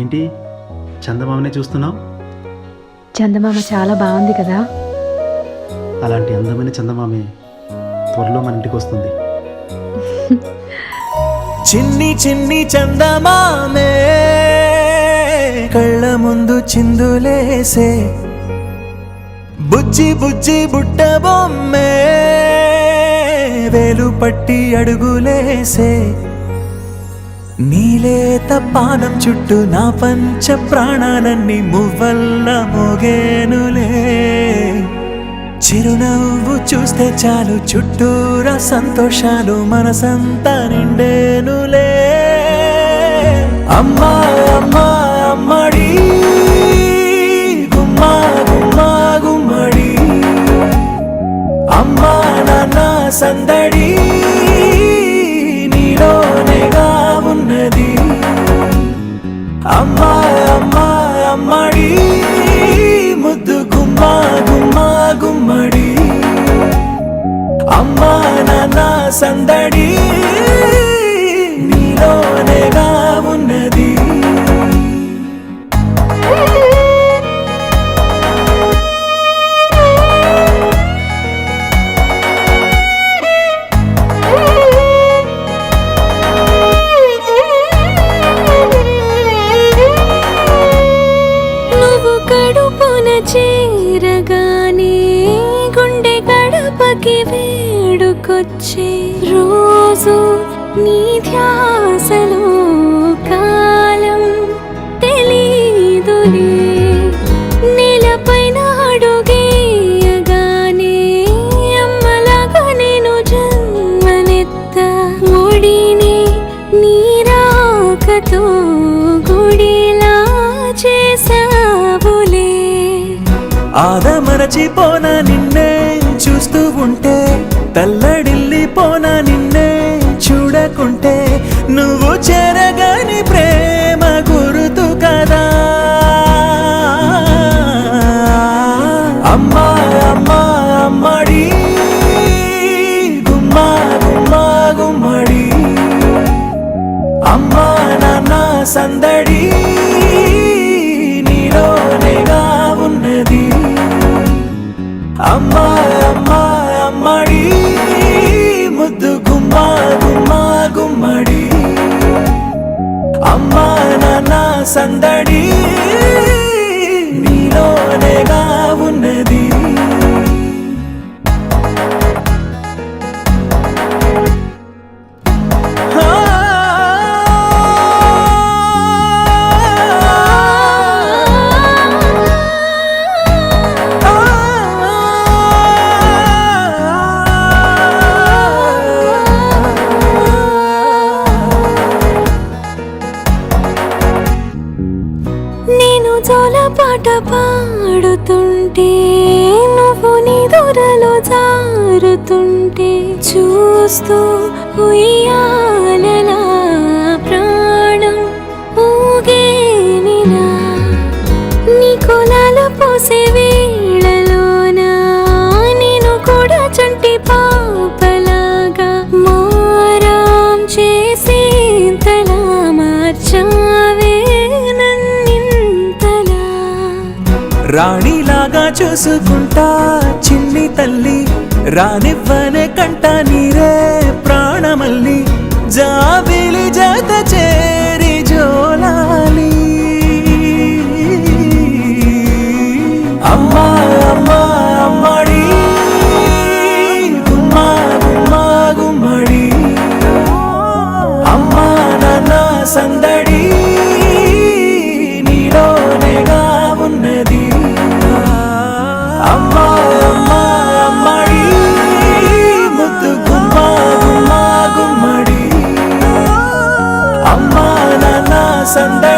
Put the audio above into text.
ఏంటి చందమామనే చూస్తున్నావు? చందమామ చాలా బాగుంది కదా. అలాంటి అందమైన చందమామే త్వరలో మన ఇంటికి వస్తుంది. చిన్ని చిన్ని చందమామే కళ్ళ ముందు చిందులేసే, బుజ్జి బుజ్జి బుట్ట బొమ్మే వేలు పట్టి అడుగులేసే, నీలేత పానం చుట్టూ నా పంచ ప్రాణాలన్నీ మువ్వల్ల మోగేనులే. చిరునవ్వు చూస్తే చాలు చుట్టూరా సంతోషాలు మనసంతా నిండేనులే. అమ్మా అమ్మా అమ్మడి గుమ్మా గుమ్మా గుమ్మడి, అమ్మా నాన్న సందడి నీలోనేగా ఉన్నది. అమ్మా అమ్మా అమ్మడి ముద్దు గుమ్మా గుమ్మా గుమ్మడి, అమ్మా నాన్న సందడి నీలోనేగా ఉన్నది. చేరగానే గుండె గడపకి వేడుకొచ్చే రోజు నీ ధ్యాసలో కాలం తెలీదులే. నేలపైన అడుగేయగానే అమ్మలాగా నేను జన్మనెత్త, ఒడిని నీ రాకతో గుడిలా చేసావులే. ఆదమరచిపోనా నిన్నే చూస్తూ ఉంటే, తల్లడిల్లిపోనా నిన్నే చూడకుంటే, నువ్వు చెరగని ప్రేమ గురుతు కదా. అమ్మా అమ్మా అమ్మడి గుమ్మా గుమ్మా గుమ్మడి, అమ్మా నాన్న సందడి నీలోనేగా ఉన్నది. అమ్మా అమ్మా అమ్మడి ముద్దు గుమ్మా గుమ్మా గుమ్మడి, అమ్మా నాన్న సందడి నీలోనేగా ఉన్నది. నేను జోలపాట పాడుతుంటే, నువ్వు నీ దూరలో జారుతుంటే, చూస్తూ ఉయ్యాలలా ప్రాణం ఊగేనినా. నీ కులాలు పోసే వేళలోనా నేను కూడా చంటి పాపలాగా మారాం చేసి తలా మార్చావే. రాణిలాగా చూసుకుంటా చిన్ని తల్లి, రానివ్వనే కంట నీరే ప్రాణమల్లి, జాబిలి జత చేరి జోలాలి. అమ్మా అమ్మా అమ్మడి గుమ్మా గుమ్మా గుమ్మడి, అమ్మా నాన్న సందడి నీలోనేగా ఉన్నది. అమ్మా అమ్మా అమ్మడి ముద్దు గుమ్మా గుమ్మా గుమ్మడి, అమ్మా నాన్న సందడి